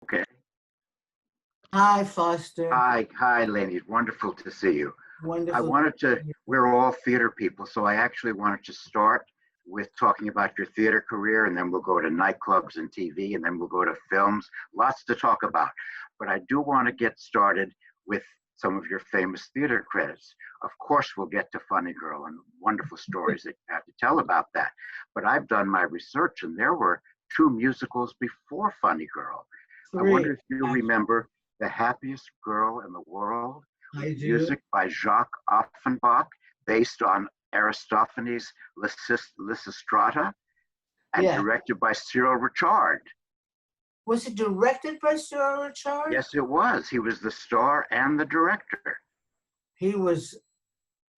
Okay. Hi, Foster. Hi, Lainie. Wonderful to see you. I Wonderful. wanted to, we're all theater people, so I actually wanted to start with talking about your theater career, and then we'll go to nightclubs and TV, and then we'll go to films. Lots to talk about. But I do want to get started with some of your famous theater credits. Of course, we'll get to Funny Girl and wonderful stories that you have to tell about that. But I've done my research, and there were two musicals before Funny Girl. I Three. wonder if you remember The Happiest Girl in the World, with I do. music by Jacques Offenbach, based on Aristophanes' Lysistrata, and Yeah. directed by Cyril Richard. Was it directed by Foster Hirsch? Yes, it was. He was the star and the director. He was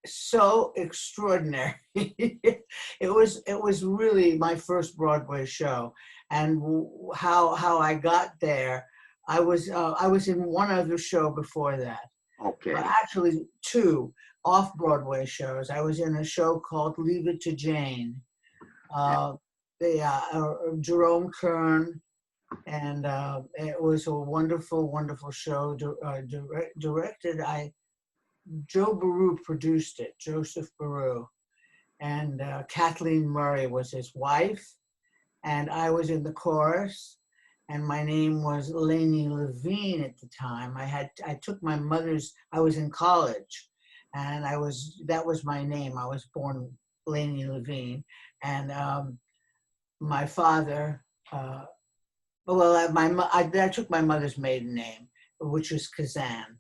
so extraordinary. It was really my first Broadway show, and how I got there. I was in one other show before that. Okay. Actually, two off-Broadway shows. I was in a show called Leave It to Jane. Jerome Kern, and it was a wonderful, wonderful show. Directed, Joe Baru produced it, Joseph Baru, and Kathleen Murray was his wife, and I was in the chorus. And my name was Lainie Levine at the time. I took my mother's. I was in college, and that was my name. I was born Lainie Levine, and my father. I took my mother's maiden name, which was Kazan,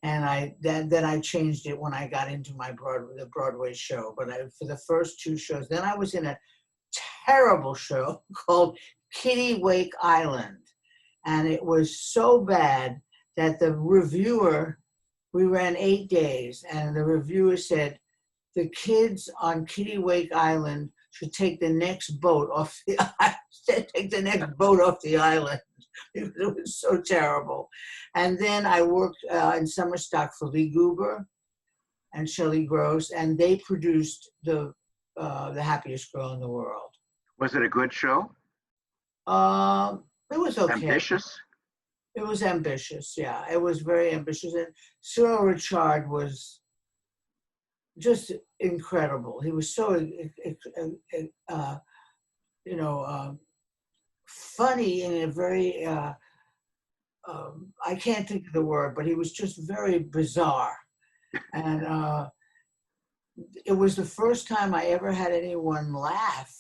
and then I changed it when I got into the Broadway show. But for the first two shows, then I was in a terrible show called Kitty Wake Island, and it was so bad that we ran 8 days, and the reviewer said the kids on Kitty Wake Island should take the next boat off the island. Take the next boat off the island. It was so terrible. And then I worked in summer stock for Lee Goober and Shelley Gross, and they produced the Happiest Girl in the World. Was it a good show? It was okay. Ambitious? It was ambitious, yeah. It was very ambitious. And Cyril Richard was just incredible. He was so, funny in a very, I can't think of the word, but he was just very bizarre. And it was the first time I ever had anyone laugh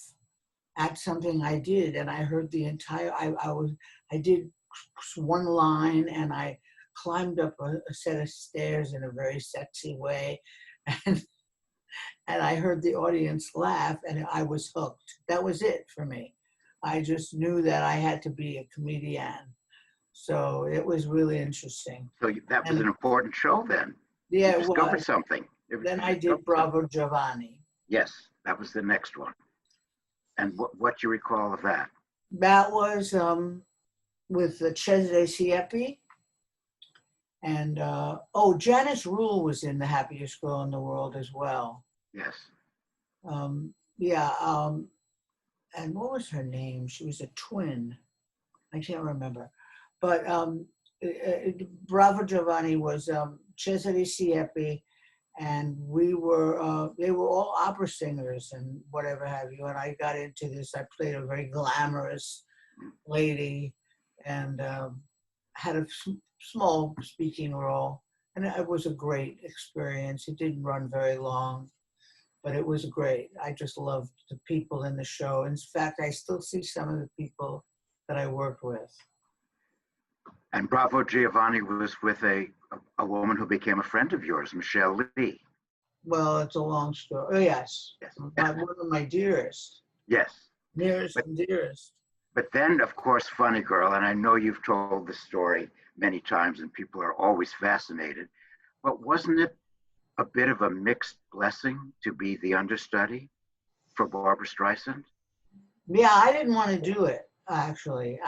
at something I did, and I heard the entire. I did one line, and I climbed up a set of stairs in a very sexy way, and I heard the audience laugh, and I was hooked. That was it for me. I just knew that I had to be a comedian, so it was really interesting. So that was an important show then. Yeah, you discovered something. Then I did Bravo Giovanni. Yes, that was the next one. And what do you recall of that? That was with Cesare Siepi. And, Janice Rule was in The Happiest Girl in the World as well. Yes. And what was her name? She was a twin. I can't remember. But Bravo Giovanni was Cesare Siepi, and they were all opera singers and whatever have you. And I got into this. I played a very glamorous lady, and had a small speaking role. And it was a great experience. It didn't run very long, but it was great. I just loved the people in the show. In fact, I still see some of the people that I worked with. And Bravo Giovanni was with a woman who became a friend of yours, Michelle Lee. Well, it's a long story. Oh, yes. One of my dearest. Yes. Nearest and dearest. But then, of course, Funny Girl, and I know you've told the story many times and people are always fascinated, but wasn't it a bit of a mixed blessing to be the understudy for Barbra Streisand? Yeah, I didn't want to do it, actually.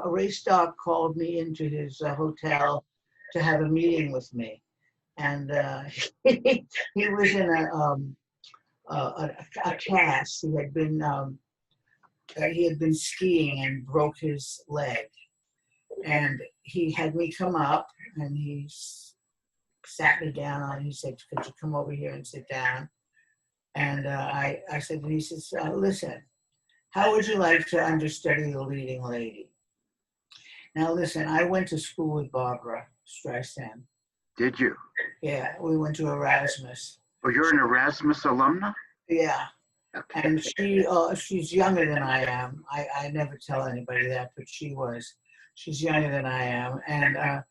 Ray Stark called me into his hotel to have a meeting with me. And he was in a cast. He had been skiing and broke his leg. And he had me come up, and he sat me down on. He said, "Could you come over here and sit down?" And I said, and he says, "Listen, how would you like to understudy the leading lady?" Now, listen, I went to school with Barbara Streisand. Did you? Yeah, we went to Erasmus. Oh, you're an Erasmus alumna? Yeah. Okay. And she's younger than I am. I never tell anybody that, but she was. She's younger than I am. And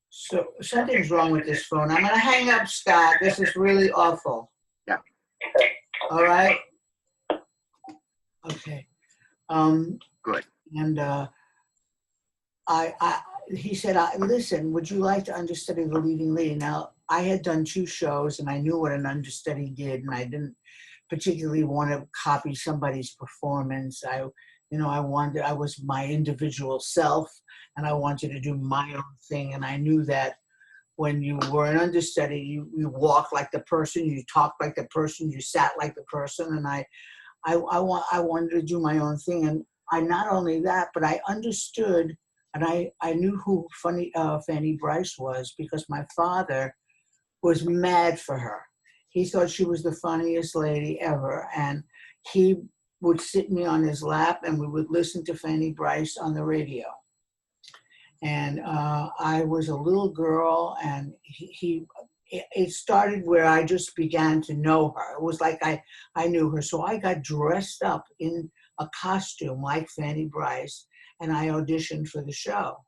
so something's wrong with this phone. I'm going to hang up, Scott. This is really awful. Yeah. All right? Okay. Good. And he said, listen, would you like to understudy the leading lady? Now, I had done 2 shows, and I knew what an understudy did, and I didn't particularly want to copy somebody's performance. I was my individual self, and I wanted to do my own thing. And I knew that when you were an understudy, you walk like the person, you talk like the person, you sat like the person. And I wanted to do my own thing. And I not only that, but I understood, and I knew who Fanny Brice was, because my father was mad for her. He thought she was the funniest lady ever, and he would sit me on his lap, and we would listen to Fanny Brice on the radio. And I was a little girl, and it started where I just began to know her. It was like I knew her. So I got dressed up in a costume like Fanny Brice, and I auditioned for the show.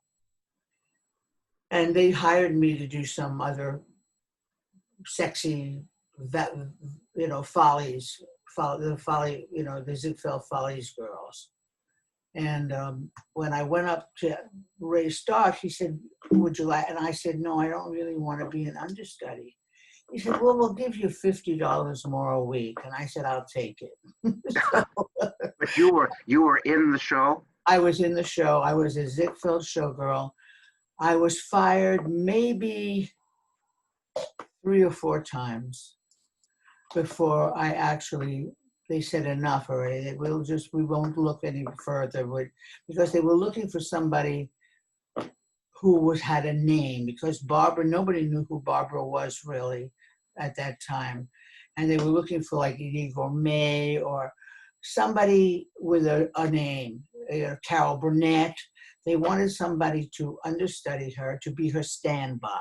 And they hired me to do some other sexy, follies, the Ziegfeld Follies girls. And when I went up to Ray Stark, he said, "Would you like?" And I said, "No, I don't really want to be an understudy." He said, "Well, we'll give you $50 more a week." And I said, "I'll take it." But you were in the show? I was in the show. I was a Ziegfeld showgirl. I was fired maybe 3 or 4 times before they said enough already. We won't look any further, because they were looking for somebody who had a name, because nobody knew who Barbara was really at that time. And they were looking for like Edie Gourmet or somebody with a name, Carol Burnett. They wanted somebody to understudy her, to be her standby.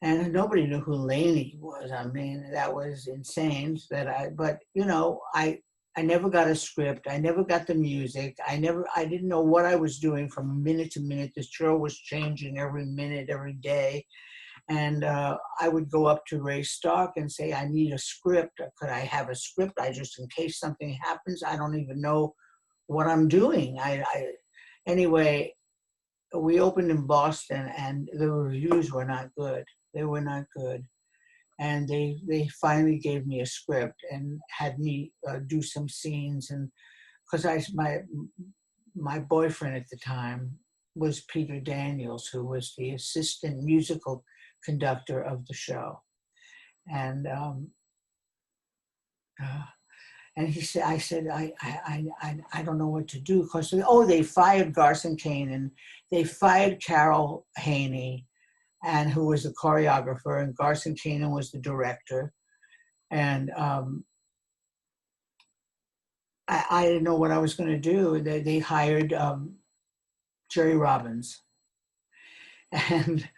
And nobody knew who Lainie was. I mean, that was insane. But I never got a script. I never got the music. I didn't know what I was doing from minute to minute. The show was changing every minute, every day. And I would go up to Ray Stark and say, "I need a script. Could I have a script? Just in case something happens, I don't even know what I'm doing." Anyway, we opened in Boston, and the reviews were not good. They were not good. And they finally gave me a script and had me do some scenes. And because my boyfriend at the time was Peter Daniels, who was the assistant musical conductor of the show. And he said, I said, I don't know what to do, because they fired Garson Kane, and they fired Carol Haney, and who was the choreographer, and Garson Kane was the director. And I didn't know what I was going to do. They hired Jerry Robbins. And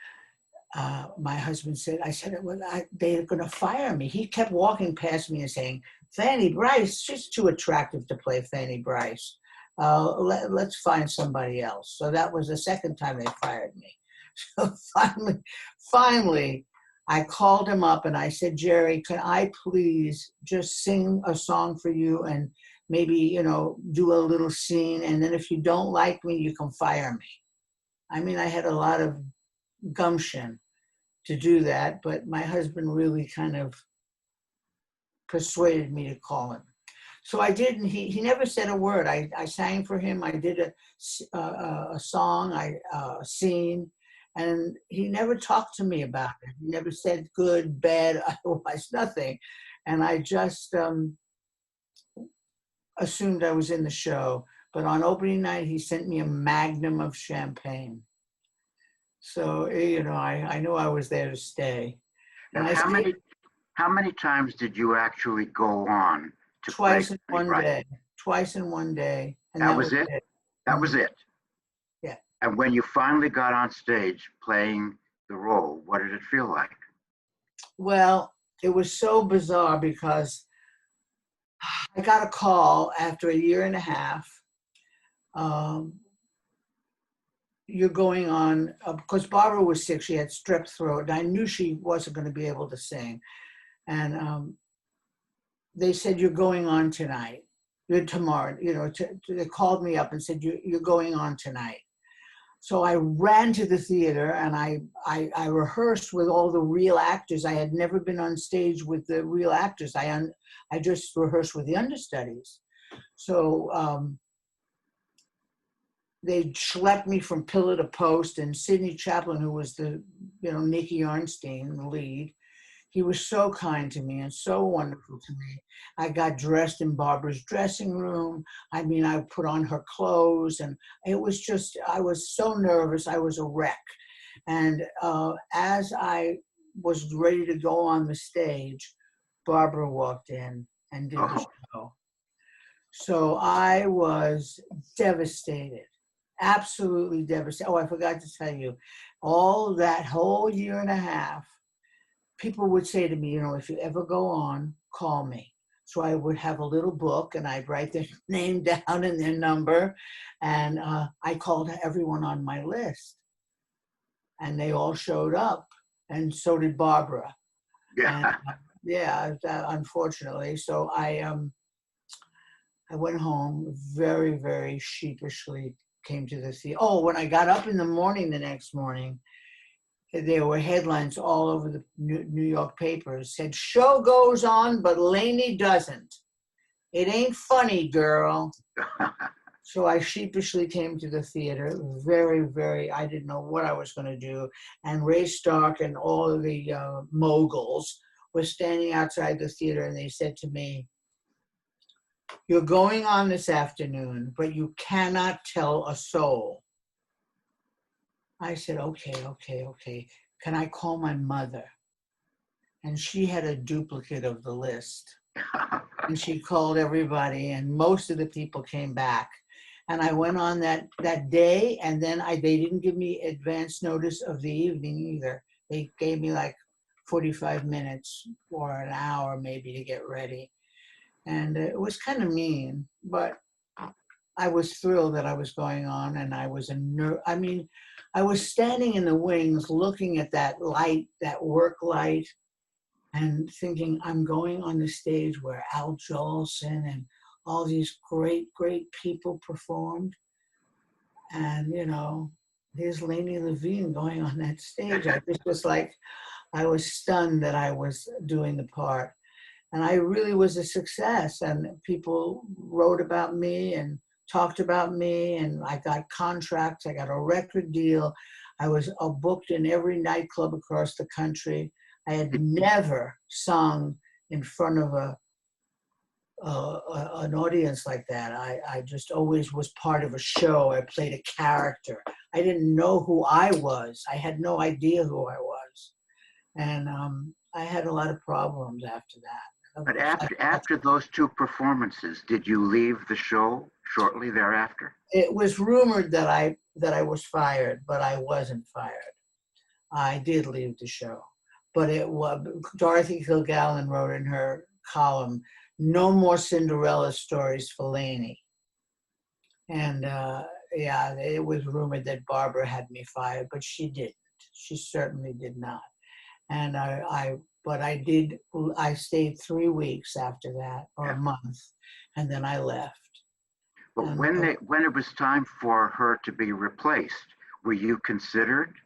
my husband said, "Well, they're going to fire me." He kept walking past me and saying, "Fanny Brice, she's too attractive to play Fanny Brice. Let's find somebody else." So that was the second time they fired me. So finally, I called him up and I said, "Jerry, can I please just sing a song for you and maybe, do a little scene, and then if you don't like me, you can fire me." I mean, I had a lot of gumption to do that, but my husband really kind of persuaded me to call him. So I did, and he never said a word. I sang for him. I did a song, a scene, and he never talked to me about it. He never said good, bad, otherwise nothing. And I just assumed I was in the show. But on opening night, he sent me a magnum of champagne. So, I knew I was there to stay. And Now, how many times did you actually go on to twice play? in one Right. day. Twice in one day. And That was it? That was it. Yeah. And when you finally got on stage playing the role, what did it feel like? Well, it was so bizarre because I got a call after a year and a half. You're going on, because Barbara was sick, she had strep throat, and I knew she wasn't going to be able to sing. And they said, you're going on tonight. You're tomorrow. They called me up and said, you're going on tonight. So I ran to the theater and I rehearsed with all the real actors. I had never been on stage with the real actors. I just rehearsed with the understudies. So they schlepped me from pillar to post, and Sidney Chaplin, who was the, Nicky Arnstein, the lead, he was so kind to me and so wonderful to me. I got dressed in Barbara's dressing room. I put on her clothes, and it was just, I was so nervous. I was a wreck. And as I was ready to go on the stage, Barbara walked in and did the show. So I was devastated, absolutely devastated. Oh, I forgot to tell you, all that whole year and a half, people would say to me, if you ever go on, call me. So I would have a little book and I'd write their name down and their number. And I called everyone on my list. And they all showed up. And so did Barbara. Yeah. And, unfortunately. So I went home very, very sheepishly, came to the theater. Oh, when I got up in the morning the next morning, there were headlines all over the New York papers, said, show goes on, but Lainie doesn't. It ain't funny, girl. So I sheepishly came to the theater, very, very, I didn't know what I was going to do. And Ray Stark and all of the moguls were standing outside the theater, and they said to me, you're going on this afternoon, but you cannot tell a soul. I said, okay. Can I call my mother? And she had a duplicate of the list. And she called everybody, and most of the people came back. And I went on that day, and then they didn't give me advance notice of the evening either. They gave me like 45 minutes or an hour maybe to get ready. And it was kind of mean, but I was thrilled that I was going on, and I was I was standing in the wings looking at that light, that work light, and thinking, I'm going on the stage where Al Jolson and all these great, great people performed. And, here's Lainie Levine going on that stage. I just was like, I was stunned that I was doing the part. And I really was a success. And people wrote about me and talked about me, and I got contracts. I got a record deal. I was booked in every nightclub across the country. I had never sung in front of an audience like that. I just always was part of a show. I played a character. I didn't know who I was. I had no idea who I was. And I had a lot of problems after that. But after those two performances, did you leave the show shortly thereafter? It was rumored that I was fired, but I wasn't fired. I did leave the show. But it was, Dorothy Kilgallen wrote in her column, no more Cinderella stories for Lainie. And it was rumored that Barbara had me fired, but she didn't. She certainly did not. And I stayed 3 weeks after that, or a month, and then I left. But when it was time for her to be replaced, were you considered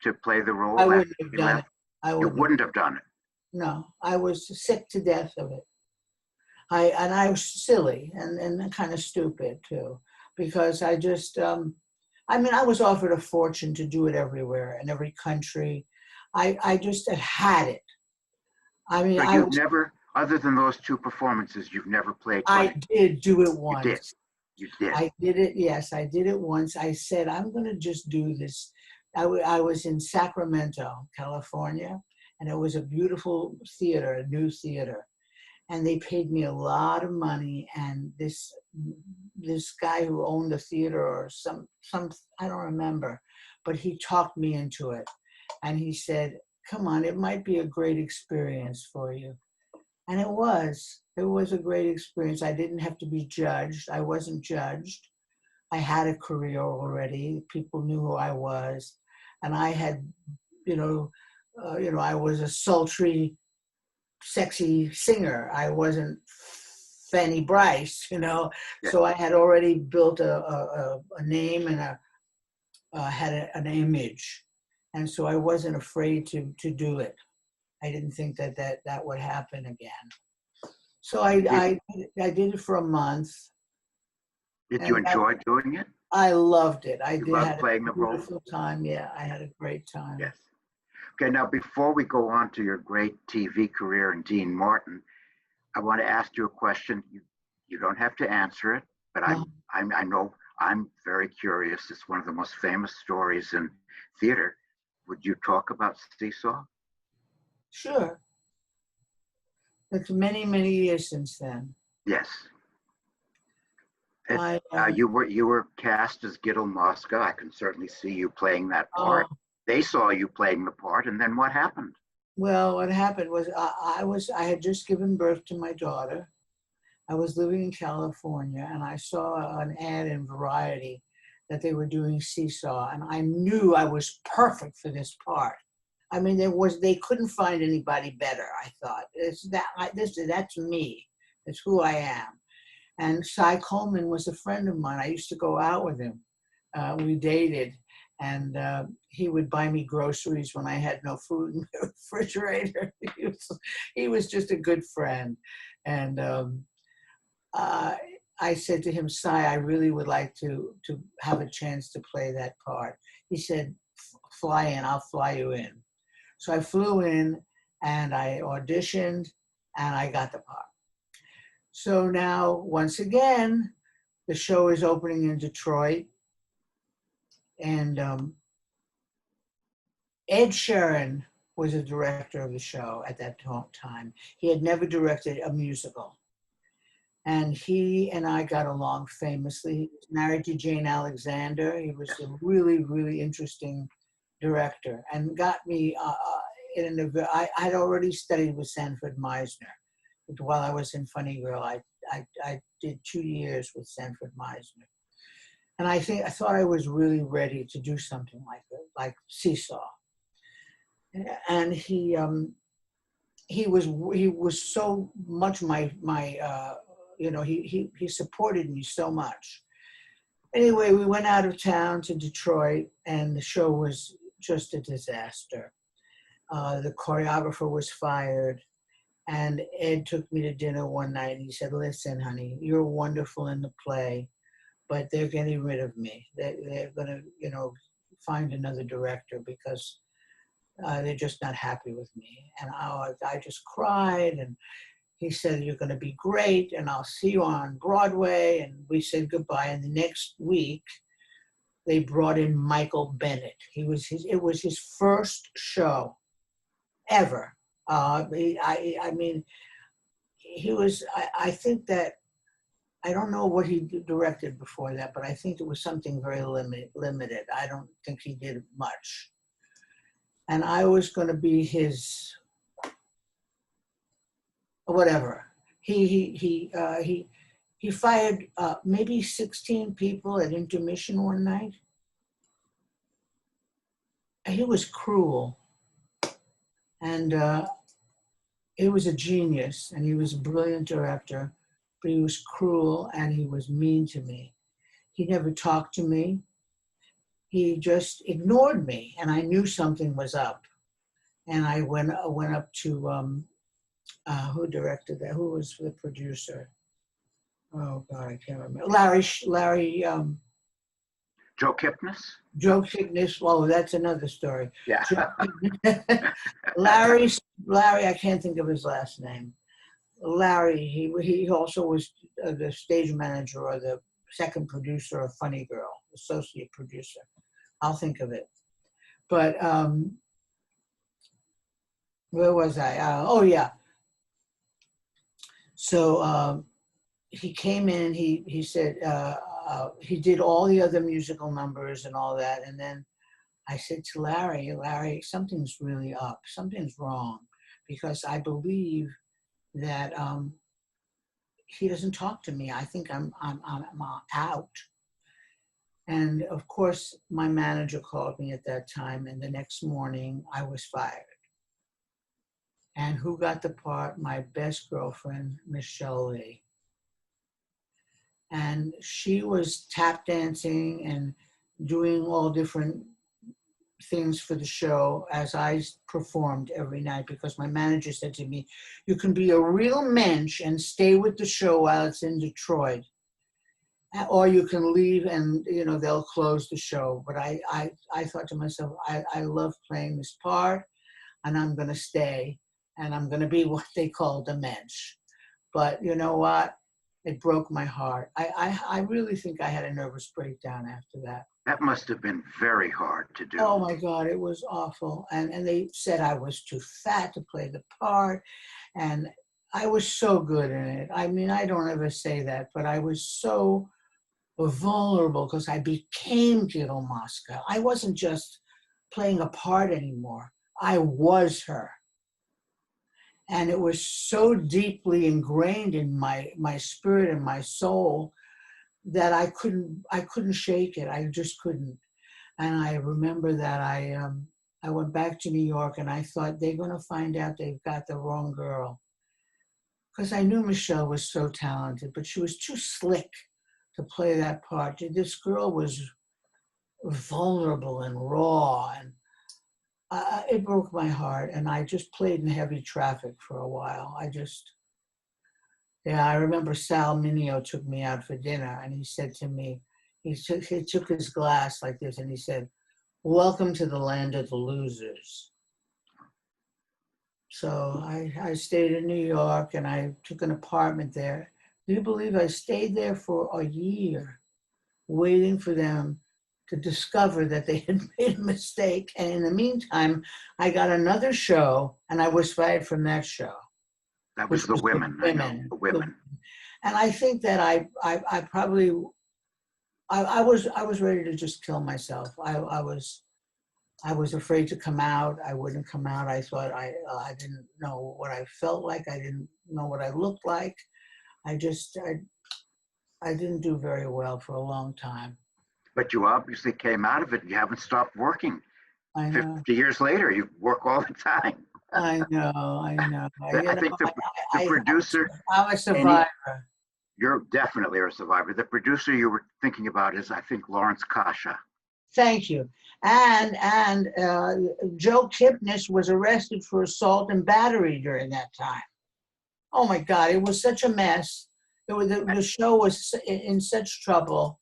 to play the role? I wouldn't have done it. You wouldn't have done it. No, I was sick to death of it. I was silly and kind of stupid too, because I just, I was offered a fortune to do it everywhere, in every country. I just had it. So you've never, other than those two performances, you've never played. I did do it once. You did. You did. I did it, yes, I did it once. I said, I'm going to just do this. I was in Sacramento, California, and it was a beautiful theater, a new theater. And they paid me a lot of money. And this guy who owned the theater, or some I don't remember, but he talked me into it. And he said, come on, it might be a great experience for you. And it was a great experience. I didn't have to be judged. I wasn't judged. I had a career already. People knew who I was. And I had, I was a sultry, sexy singer. I wasn't Fanny Bryce, Yeah. So I had already built a name and had an image. And so I wasn't afraid to do it. I didn't think that would happen again. So I did it for a month. Did you enjoy doing it? I loved it. I loved playing the role? Beautiful time. Yeah, I had a great time. Yes. Okay, now before we go on to your great TV career and Dean Martin, I want to ask you a question. You don't have to answer it, but I know I'm very curious. It's one of the most famous stories in theater. Would you talk about Seesaw? Sure. It's many, many years since then. Yes. You were cast as Giddle Mosca. I can certainly see you playing that part. They saw you playing the part, and then what happened? Well, what happened was I had just given birth to my daughter. I was living in California, and I saw an ad in Variety that they were doing Seesaw, and I knew I was perfect for this part. I mean, they couldn't find anybody better. I thought that's me. That's who I am. And Cy Coleman was a friend of mine. I used to go out with him. We dated, and he would buy me groceries when I had no food in the refrigerator. He was just a good friend. And I said to him, Cy, I really would like to have a chance to play that part. He said, fly in, I'll fly you in. So I flew in and I auditioned and I got the part. So now, once again, the show is opening in Detroit. And Ed Sheeran was the director of the show at that time. He had never directed a musical. And he and I got along famously. He was married to Jane Alexander. He was a really, really interesting director and got me I had already studied with Sanford Meisner. While I was in Funny Girl, I did 2 years with Sanford Meisner. And I thought I was really ready to do something like Seesaw. And he was so much he supported me so much. Anyway, we went out of town to Detroit, and the show was just a disaster. The choreographer was fired, and Ed took me to dinner one night, and he said, listen, honey, you're wonderful in the play, but they're getting rid of me. They're going to, find another director because they're just not happy with me. And I just cried, and he said, you're going to be great, and I'll see you on Broadway. And we said goodbye. And the next week, they brought in Michael Bennett. It was his first show ever. I think that, I don't know what he directed before that, but I think it was something very limited. I don't think he did much. And I was going to be his, whatever. He fired maybe 16 people at intermission one night. He was cruel. And he was a genius, and he was a brilliant director, but he was cruel and he was mean to me. He never talked to me. He just ignored me, and I knew something was up. And I went up to, who directed that? Who was the producer? Oh God, I can't remember. Larry. Joe Kipnis? Joe Kipnis. Well, that's another story. Yeah. Larry, I can't think of his last name. Larry, he also was the stage manager or the second producer of Funny Girl, associate producer. I'll think of it. But where was I? Oh yeah. So he came in. He said he did all the other musical numbers and all that, and then I said to Larry, something's really up. Something's wrong, because I believe that he doesn't talk to me. I think I'm out. And of course, my manager called me at that time, and the next morning I was fired. And who got the part? My best girlfriend, Michelle Lee. And she was tap dancing and doing all different things for the show as I performed every night, because my manager said to me, you can be a real mensch and stay with the show while it's in Detroit, or you can leave and, you know, they'll close the show. But I thought to myself, I love playing this part, and I'm going to stay, and I'm going to be what they call the mensch. But you know what? It broke my heart. I really think I had a nervous breakdown after that. That must have been very hard to do. Oh my God, it was awful. And they said I was too fat to play the part. And I was so good in it. I mean, I don't ever say that, but I was so vulnerable because I became Gittel Mosca. I wasn't just playing a part anymore. I was her. And it was so deeply ingrained in my spirit and my soul that I couldn't shake it. I just couldn't. And I remember that I went back to New York, and I thought, they're going to find out they've got the wrong girl. Because I knew Michelle was so talented, but she was too slick to play that part. This girl was vulnerable and raw, and it broke my heart. And I just played in heavy traffic for a while. I remember Sal Mineo took me out for dinner, and he said to me, he took his glass like this, and he said, welcome to the land of the losers. So I stayed in New York, and I took an apartment there. Do you believe I stayed there for a year, waiting for them to discover that they had made a mistake? And in the meantime, I got another show, and I was fired from that show. That was the women. The women. And I think that I probably was ready to just kill myself. I was afraid to come out. I wouldn't come out. I thought I didn't know what I felt like. I didn't know what I looked like. I didn't do very well for a long time. But you obviously came out of it. You haven't stopped working. I know. 50 years later, you work all the time. I know. I think the producer. I'm a survivor. You're definitely a survivor. The producer you were thinking about is, I think, Lawrence Kasha. Thank you. And Joe Kipnis was arrested for assault and battery during that time. Oh my God, it was such a mess. The show was in such trouble.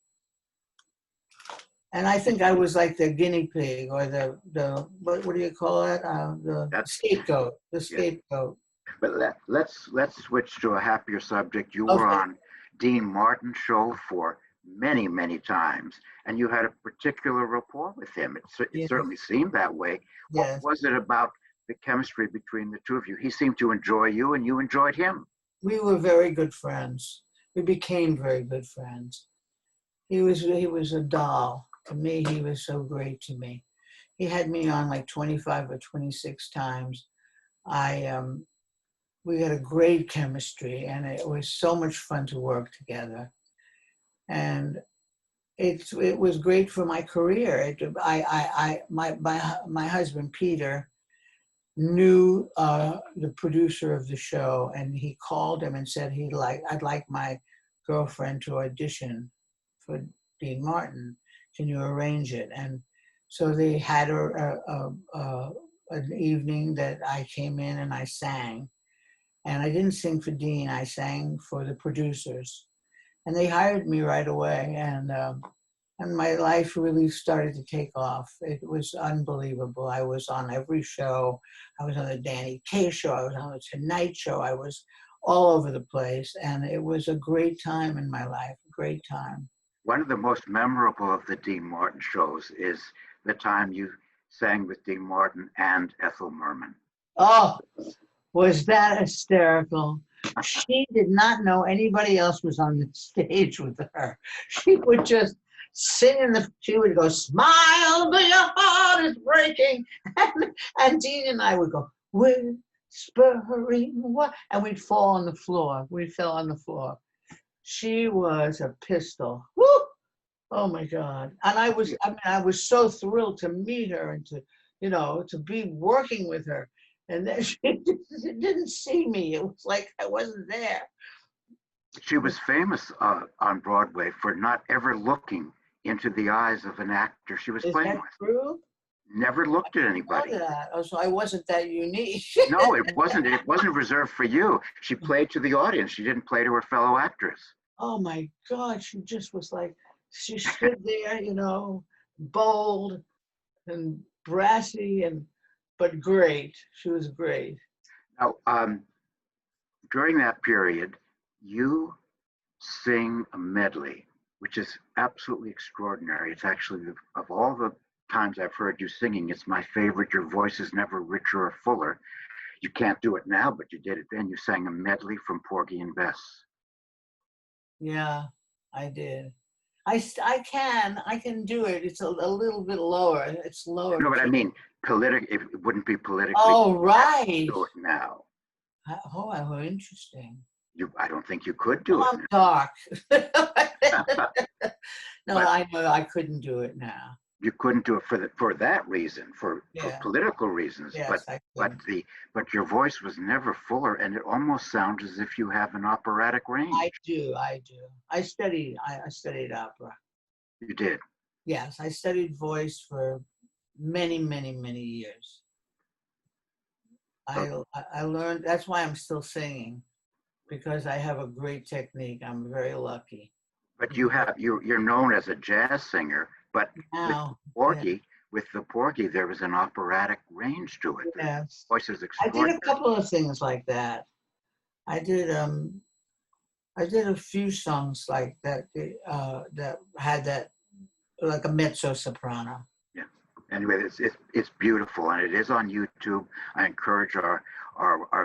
And I think I was like the guinea pig, or the what do you call it? The scapegoat. The scapegoat. But let's switch to a happier subject. You were on Dean Martin's show for many, many times, and you had a particular rapport with him. It certainly seemed that way. What was it about the chemistry between the two of you? He seemed to enjoy you, and you enjoyed him. We were very good friends. We became very good friends. He was a doll. To me, he was so great to me. He had me on like 25 or 26 times. We had a great chemistry, and it was so much fun to work together. And it was great for my career. My husband Peter knew the producer of the show, and he called him and said I'd like my girlfriend to audition for Dean Martin. Can you arrange it? And so they had an evening that I came in and I sang. And I didn't sing for Dean, I sang for the producers. And they hired me right away, and my life really started to take off. It was unbelievable. I was on every show. I was on the Danny Kaye show. I was on the Tonight Show. I was all over the place, and it was a great time in my life, a great time. One of the most memorable of the Dean Martin shows is the time you sang with Dean Martin and Ethel Merman. Oh, was that hysterical? She did not know anybody else was on the stage with her. She would just sing she would go, smile, but your heart is breaking. And Dean and I would go, whispering what? And we'd fall on the floor. We fell on the floor. She was a pistol. Woo! Oh my God. And I was so thrilled to meet her and to be working with her. And then she didn't see me. It was like I wasn't there. She was famous on Broadway for not ever looking into the eyes of an actor she was playing with. True? Never looked at anybody. Oh, so I wasn't that unique. No, it wasn't. It wasn't reserved for you. She played to the audience. She didn't play to her fellow actors. Oh my God, she just was like, she stood there, bold and brassy but great. She was great. Now, during that period, you sing a medley, which is absolutely extraordinary. It's actually, of all the times I've heard you singing, it's my favorite. Your voice is never richer or fuller. You can't do it now, but you did it then. You sang a medley from Porgy and Bess. Yeah, I did. I can do it. It's a little bit lower. It's lower. No, but I mean, it wouldn't be politically. Oh, right. Do it now. Oh, how interesting. I don't think you could do it. I'm dark. No, I know I couldn't do it now. You couldn't do it for that reason, for political reasons. Yes, but your voice was never fuller, and it almost sounds as if you have an operatic range. I do. I studied opera. You did? Yes, I studied voice for many, many, many years. I learned, that's why I'm still singing, because I have a great technique. I'm very lucky. But you're known as a jazz singer, but now, with the Porgy, there was an operatic range to it. Yes. The voice is extraordinary. I did a couple of things like that. I did a few songs like that that had that, like a mezzo soprano. Yeah. Anyway, it's beautiful, and it is on YouTube. I encourage our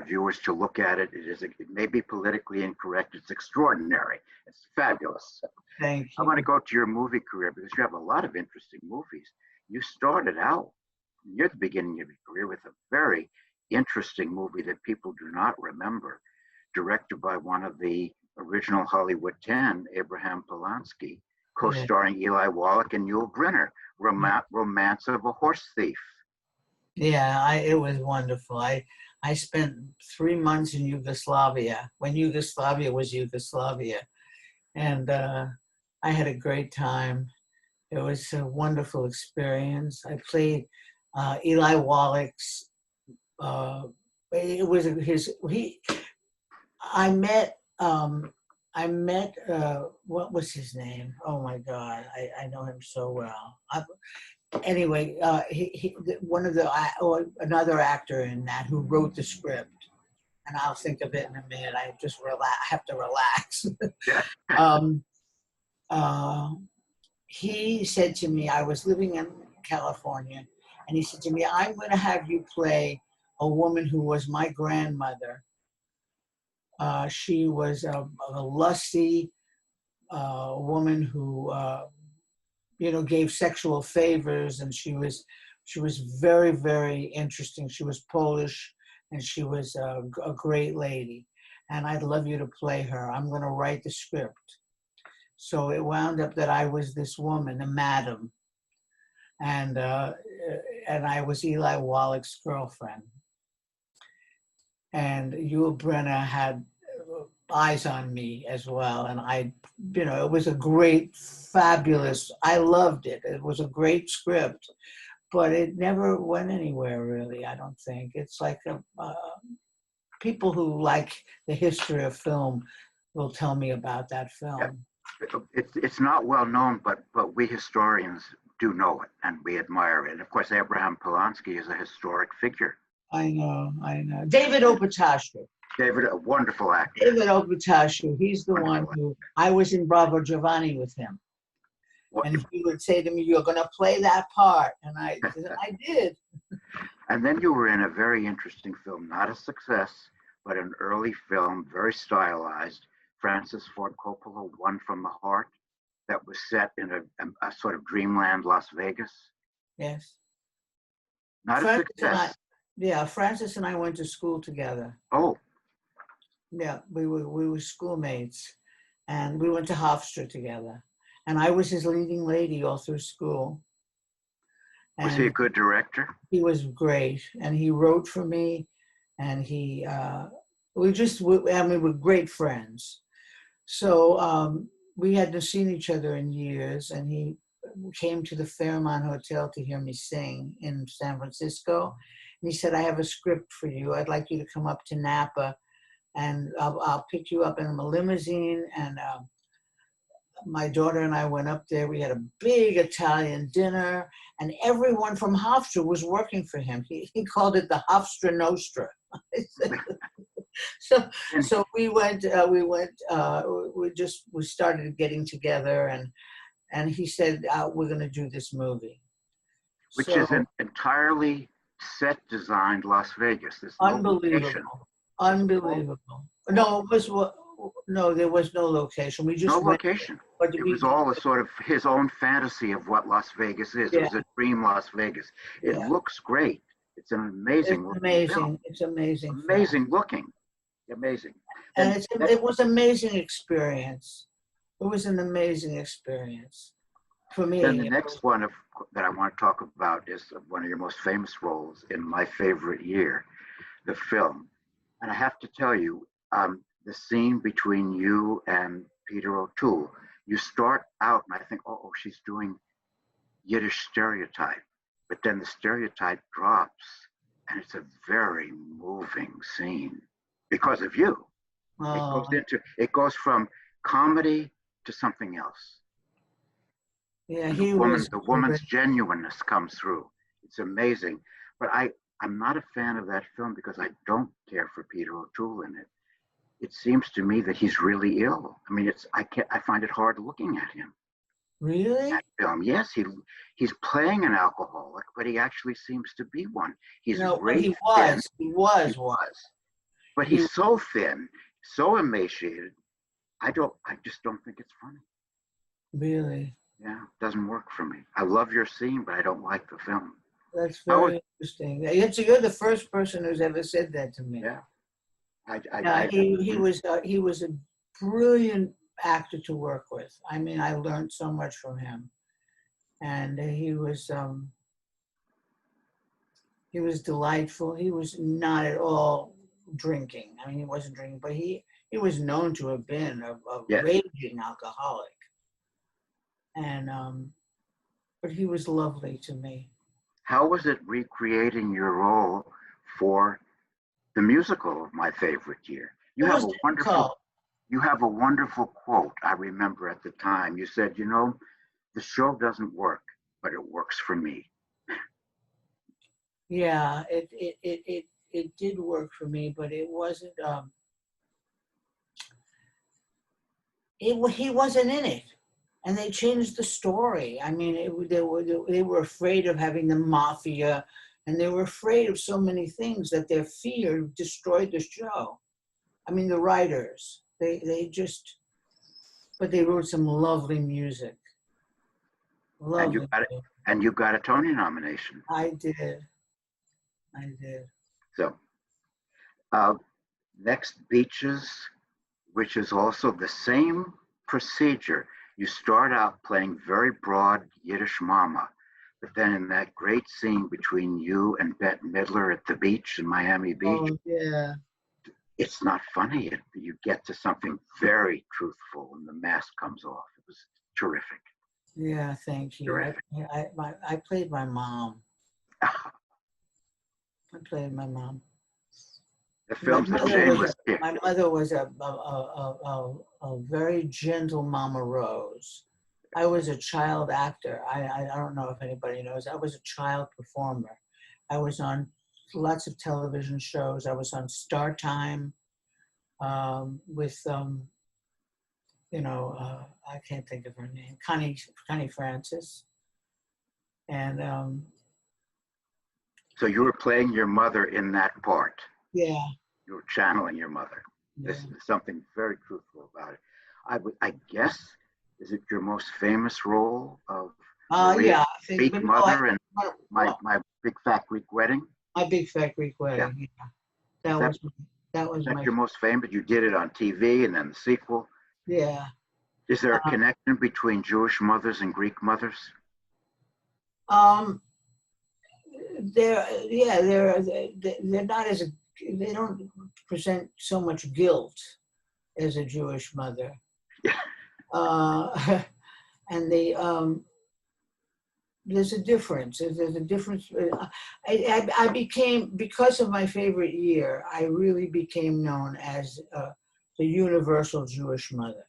viewers to look at it. It may be politically incorrect. It's extraordinary. It's fabulous. Thank you. I want to go to your movie career because you have a lot of interesting movies. You started out near the beginning of your career with a very interesting movie that people do not remember, directed by one of the original Hollywood 10, Abraham Polanski, co-starring Eli Wallach and Yul Brynner, Romance of a Horse Thief. Yeah, it was wonderful. I spent 3 months in Yugoslavia, when Yugoslavia was Yugoslavia. And I had a great time. It was a wonderful experience. I played Eli Wallach's, it was I met, what was his name? Oh my God, I know him so well. Anyway, another actor in that who wrote the script, and I'll think of it in a minute. I just have to relax. He said to me, I was living in California, and he said to me, I'm going to have you play a woman who was my grandmother. She was a lusty woman who gave sexual favors, and she was very, very interesting. She was Polish, and she was a great lady, and I'd love you to play her. I'm going to write the script. So it wound up that I was this woman, a madam, and I was Eli Wallach's girlfriend. And Yul Brynner had eyes on me as well, and it was a great, fabulous, I loved it. It was a great script, but it never went anywhere really, I don't think. It's like people who like the history of film will tell me about that film. Yeah. It's not well known, but we historians do know it, and we admire it. And of course, Abraham Polanski is a historic figure. I know. David Opatashku. David, a wonderful actor. David Opatashku, he's the one who, I was in Bravo Giovanni with him. Well, And he would say to me, "You're going to play that part." And I did. and then you were in a very interesting film, not a success, but an early film, very stylized, Francis Ford Coppola, One from the Heart, that was set in a sort of dreamland Las Vegas. Yes. Not a success. Francis and I went to school together. Oh. Yeah, we were schoolmates, and we went to Hofstra together. And I was his leading lady all through school. And was he a good director? He was great, and he wrote for me, and we're great friends. So we hadn't seen each other in years, and he came to the Fairmont Hotel to hear me sing in San Francisco. And he said, "I have a script for you. I'd like you to come up to Napa, and I'll pick you up in a limousine." And my daughter and I went up there. We had a big Italian dinner, and everyone from Hofstra was working for him. He called it the Hofstra Nostra. So we started getting together, and he said, "We're going to do this movie," which is an entirely set designed Las Vegas. There's no location. Unbelievable. No, there was no location. We just no location. It was all a sort of his own fantasy of what Las Vegas is. Yeah. It was a dream Las Vegas. It looks great. It's an amazing. It's amazing. Film. It's amazing. Amazing looking. Amazing. And it was an amazing experience. It was an amazing experience for me. Then the next one that I want to talk about is one of your most famous roles in My Favorite Year, the film. And I have to tell you, the scene between you and Peter O'Toole, you start out and I think, oh, she's doing Yiddish stereotype. But then the stereotype drops, and it's a very moving scene because of you. Oh. It goes from comedy to something else. Yeah, the woman's genuineness comes through. It's amazing. But I'm not a fan of that film because I don't care for Peter O'Toole in it. It seems to me that he's really ill. I mean, I find it hard looking at him. Really? That film, yes, he's playing an alcoholic, but he actually seems to be one. He's he was. But he's so thin, so emaciated. I just don't think it's funny. Really? Yeah, it doesn't work for me. I love your scene, but I don't like the film. That's very interesting. You're the first person who's ever said that to me. Yeah. He was a brilliant actor to work with. I mean, I learned so much from him, and he was delightful. He was not at all drinking. I mean, he wasn't drinking, but he was known to have been a raging alcoholic, and but he was lovely to me. How was it recreating your role for the musical of My Favorite Year? You have a wonderful quote I remember at the time. You said, the show doesn't work, but it works for me. Yeah, it did work for me, but it wasn't. He wasn't in it, and they changed the story. I mean, they were afraid of having the mafia. And they were afraid of so many things that their fear destroyed the show. I mean, the writers, but they wrote some lovely music. Lovely. And you got a Tony nomination. I did. So, next, Beaches, which is also the same procedure. You start out playing very broad Yiddish mama. But then in that great scene between you and Bette Midler at the beach in Miami Beach, it's not funny. You get to something very truthful and the mask comes off. It was terrific. Yeah, thank you. Terrific. I played my mom. I played my mom. The film's a shameless kick. My mother was a very gentle Mama Rose. I was a child actor. I don't know if anybody knows. I was a child performer. I was on lots of television shows. I was on Star Time with I can't think of her name, Connie Francis. And So you were playing your mother in that part. yeah, You were channeling your mother. yeah. This is something very truthful about it. I guess, is it your most famous role of Maria's Yeah, I think, Greek but no, mother and well, my big fat Greek wedding? my Big Fat Greek Yeah. Wedding. Yeah, Is that that was that is was that my your most famous? You did it on TV and then the sequel. yeah. Is there a Uh, connection between Jewish mothers and Greek mothers? um, they're not as they don't present so much guilt as a Jewish mother. Yeah. And there's a difference. There's a difference. I became, because of my favorite year, I really became known as the universal Jewish mother.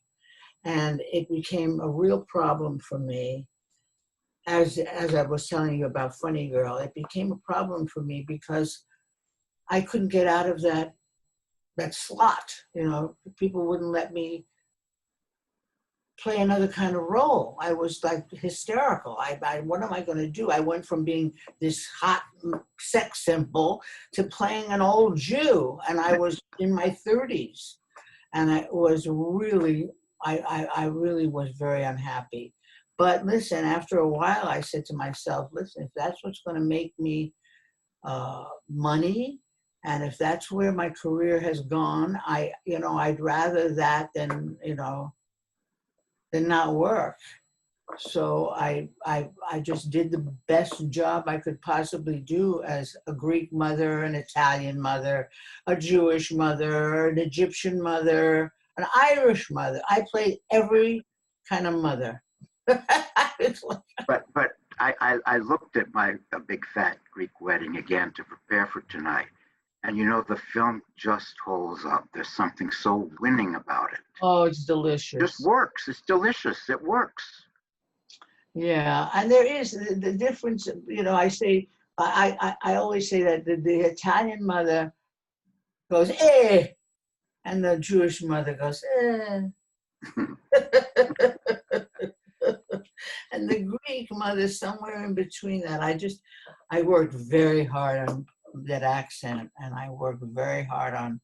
And it became a real problem for me. As I was telling you about Funny Girl, it became a problem for me because I couldn't get out of that slot. People wouldn't let me play another kind of role. I was like hysterical. What am I going to do? I went from being this hot sex symbol to playing an old Jew, and I was in my 30s, and I was really, I really was very unhappy. But listen, after a while, I said to myself, listen, if that's what's going to make me money, and if that's where my career has gone, I'd rather that than not work. So I just did the best job I could possibly do as a Greek mother, an Italian mother, a Jewish mother, an Egyptian mother, an Irish mother. I played every kind of mother. But I looked at my a big fat Greek wedding again to prepare for tonight, and the film just holds up. There's something so winning about it. Oh, it's It delicious. just works. It's delicious. It works. Yeah, and there is the difference. I say, I always say that the Italian mother goes and the Jewish mother goes and the Greek mother somewhere in between that. I worked very hard on that accent, and I worked very hard on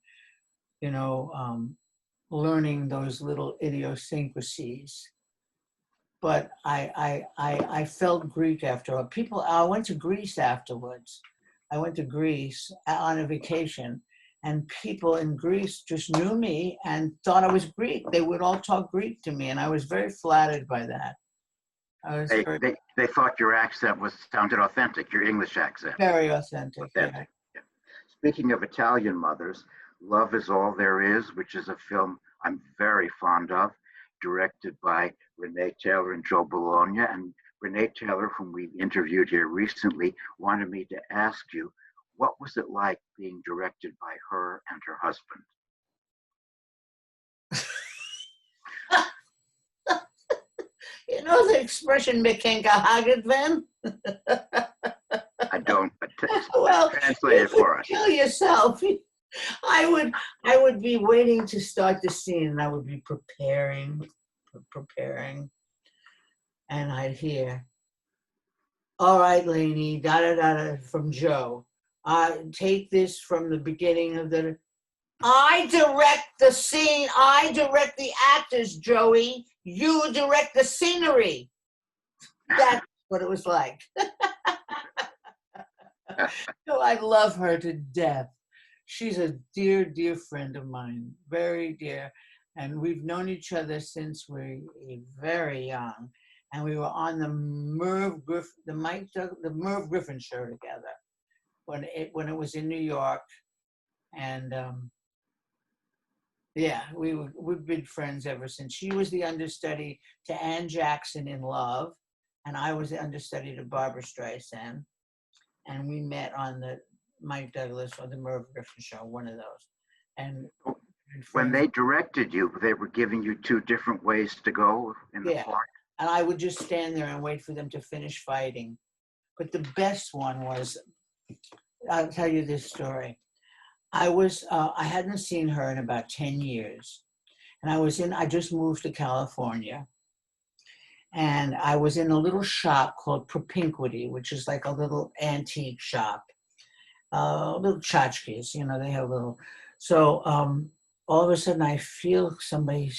learning those little idiosyncrasies. But I felt Greek after all. I went to Greece afterwards. I went to Greece on a vacation, and people in Greece just knew me and thought I was Greek. They would all talk Greek to me, and I was very flattered by that. I was They thought your accent sounded authentic, your English accent. very authentic. Authentic. Yeah. Speaking of Italian mothers, Love Is All There Is, which is a film I'm very fond of, directed by Renee Taylor and Joe Bologna. And Renee Taylor, whom we interviewed here recently, wanted me to ask you, what was it like being directed by her and her husband? You know the expression "mekenka hagedven"? I don't, but Well, translate it for us. Kill yourself. I would be waiting to start the scene, and I would be preparing, and I'd hear, "All right, Lainie, da da da," from Joe. Take this from the beginning of the. I direct the scene. I direct the actors, Joey. You direct the scenery. That's what it was like. So I love her to death. She's a dear, dear friend of mine, very dear. And we've known each other since we were very young. And we were on the Merv Griffin show together when it was in New York. And yeah, we've been friends ever since. She was the understudy to Ann Jackson in Love, and I was the understudy to Barbara Streisand. And we met on the Mike Douglas or the Merv Griffin show, one of those. And when they directed you, they were giving you two different ways to go in the part? And I would just stand there and wait for them to finish fighting. But the best one was, I'll tell you this story. I hadn't seen her in about 10 years. And I just moved to California. And I was in a little shop called Propinquity, which is like a little antique shop. Little tchotchkes, they have little. So all of a sudden I feel somebody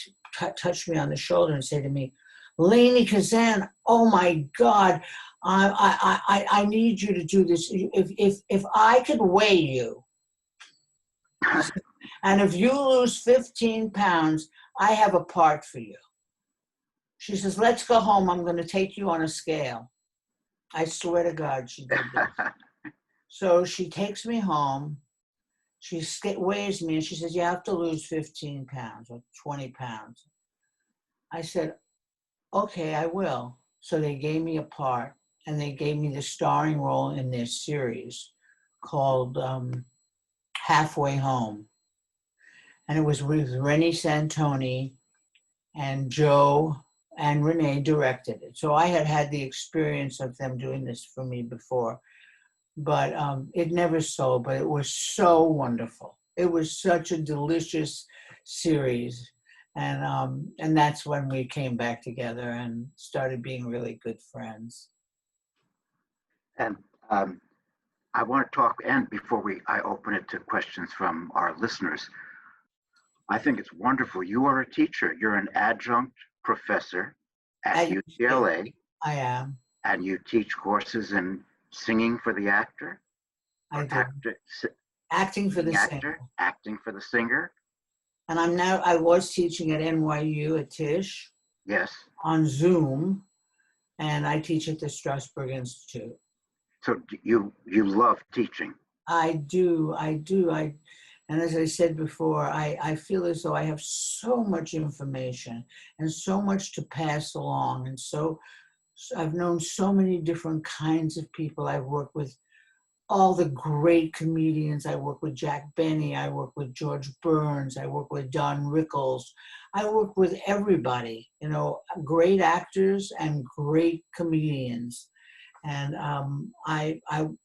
touch me on the shoulder and say to me, Lainie Kazan, oh my God, I need you to do this. If I could weigh you, and if you lose 15 pounds, I have a part for you. She says, let's go home. I'm going to take you on a scale. I swear to God, she did this. So she takes me home. She weighs me and she says, you have to lose 15 pounds or 20 pounds. I said, okay, I will. So they gave me a part and they gave me the starring role in their series called Halfway Home. And it was with Renee Santoni and Joe and Renee directed it. So I had the experience of them doing this for me before. But it never sold, but it was so wonderful. It was such a delicious series. And that's when we came back together and started being really good friends. And I want to talk, and before I open it to questions from our listeners, I think it's wonderful. You are a teacher. You're an adjunct professor at UCLA. I am. And you teach courses in singing for the actor? I do. Acting for the singer. Acting for the singer. And I was teaching at NYU at Tisch. Yes. On Zoom. And I teach at the Strasberg Institute. So you love teaching? I do. And as I said before, I feel as though I have so much information and so much to pass along. And so I've known so many different kinds of people. I've worked with all the great comedians. I work with Jack Benny. I work with George Burns. I work with Don Rickles. I work with everybody, great actors and great comedians. And I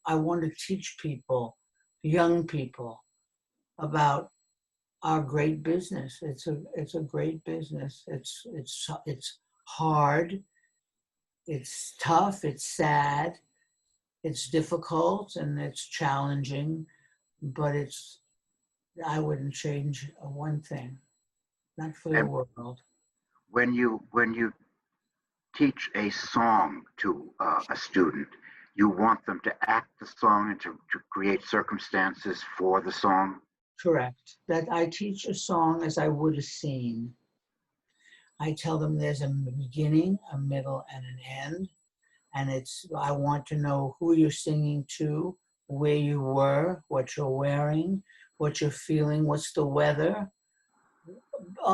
want to teach people, young people, about our great business. It's a great business. It's hard. It's tough. It's sad. It's difficult and it's challenging, but I wouldn't change one thing, not for the world. When you teach a song to a student, you want them to act the song and to create circumstances for the song? Correct. That I teach a song as I would a scene. I tell them there's a beginning, a middle, and an end. And I want to know who you're singing to, where you were, what you're wearing, what you're feeling, what's the weather.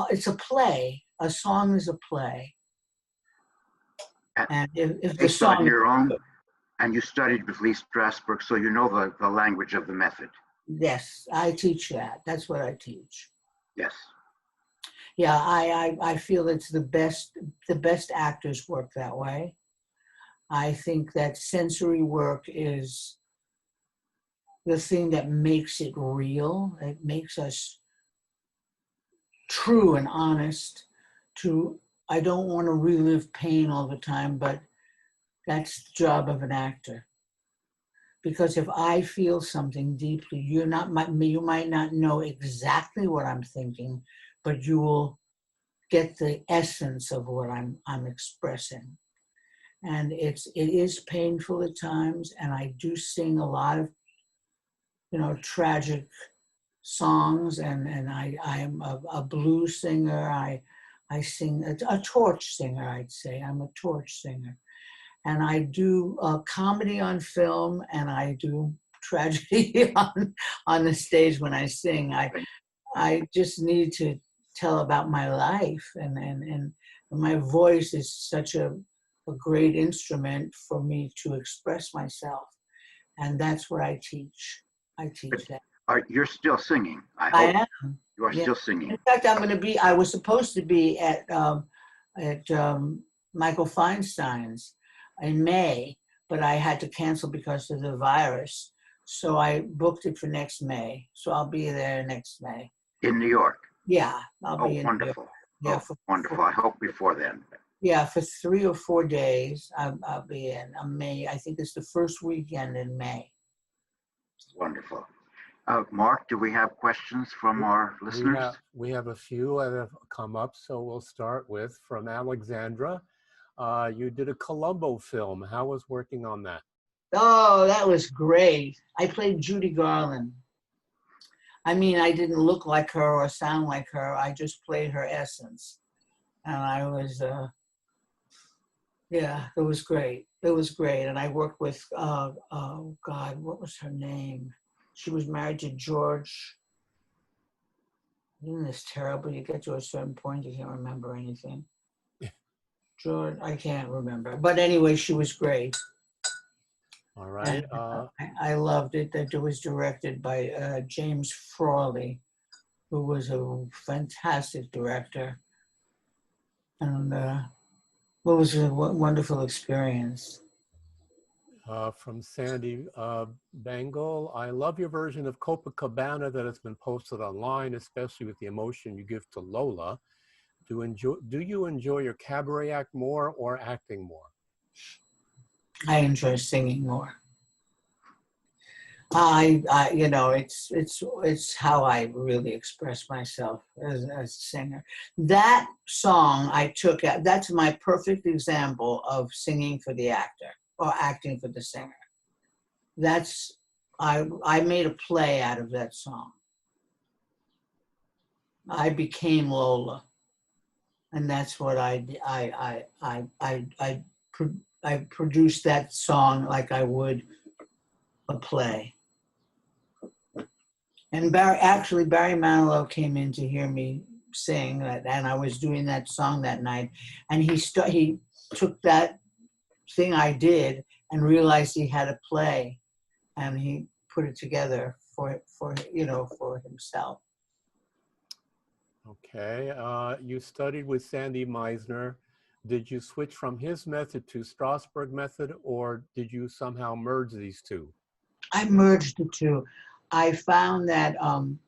It's a play. A song is a play. And if the song... your own, and you studied with Lee Strasberg, so you know the language of the method. Yes, I teach that. That's what I teach. Yes. Yeah, I feel it's the best actors work that way. I think that sensory work is the thing that makes it real. It makes us true and honest. I don't want to relive pain all the time, but that's the job of an actor. Because if I feel something deeply, you might not know exactly what I'm thinking, but you will get the essence of what I'm expressing. And it is painful at times, and I do sing a lot of, tragic songs, and I am a blues singer. I sing a torch singer, I'd say. I'm a torch singer. And I do comedy on film, and I do tragedy on the stage when I sing. I just need to tell about my life, and my voice is such a great instrument for me to express myself. And that's what I teach. I teach that. You're still singing. I am. You are still singing. In fact, I was supposed to be at Michael Feinstein's in May, but I had to cancel because of the virus. So I booked it for next May. So I'll be there next May. In New York? Yeah, I'll Oh, be in New York. wonderful. Yeah, Oh, wonderful. I hope before then. yeah, for 3 or 4 days. I'll be in May. I think it's the first weekend in May. Wonderful. Mark, do we have questions from our listeners? We have a few that have come up, so we'll start with from Alexandra. You did a Columbo film. How was working on that? Oh, that was great. I played Judy Garland. I mean, I didn't look like her or sound like her. I just played her essence. And I was, yeah, it was great. It was great. And I worked with, oh God, what was her name? She was married to George. Isn't this terrible? You get to a certain point, you can't remember anything. George, I can't remember. But anyway, she was great. All right. I loved it. That it was directed by James Frawley, who was a fantastic director. And it was a wonderful experience. From Sandy Bengal, I love your version of Copacabana that has been posted online, especially with the emotion you give to Lola. Do you enjoy your cabaret act more or acting more? I enjoy singing more. You know, it's how I really express myself as a singer. That song I took out, that's my perfect example of singing for the actor or acting for the singer. I made a play out of that song. I became Lola, and that's what I produced that song like I would a play. And Barry Manilow came in to hear me sing, and I was doing that song that night. And he took that thing I did and realized he had a play, and he put it together for himself. Okay. You studied with Sandy Meisner. Did you switch from his method to Strasberg method, or did you somehow merge these two? I merged the two. I found that I'm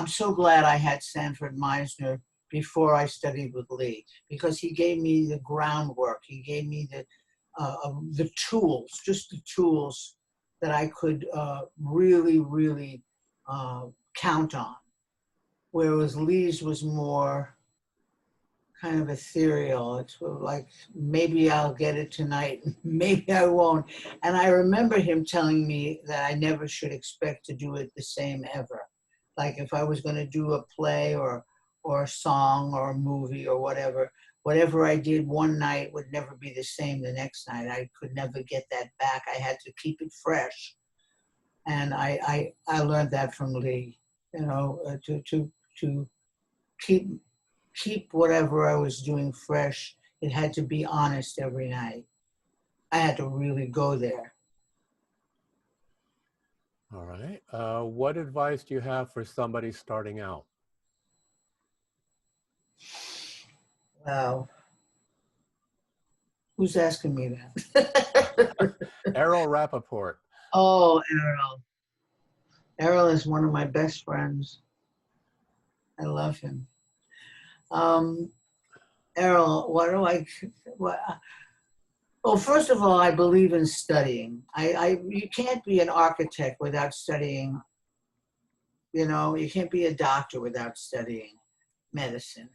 so glad I had Sanford Meisner before I studied with Lee, because he gave me the groundwork. He gave me the tools, just the tools that I could really, really count on. Whereas Lee's was more kind of ethereal. It's sort of like, maybe I'll get it tonight, maybe I won't. And I remember him telling me that I never should expect to do it the same ever. Like if I was going to do a play or a song or a movie or whatever I did one night would never be the same the next night. I could never get that back. I had to keep it fresh. And I learned that from Lee, you know, to keep whatever I was doing fresh. It had to be honest every night. I had to really go there. All right. What advice do you have for somebody starting out? Wow. Who's asking me that? Errol Rappaport. Oh, Errol. Errol is one of my best friends. I love him. Errol, well, first of all, I believe in studying. You can't be an architect without studying, you know, you can't be a doctor without studying medicine.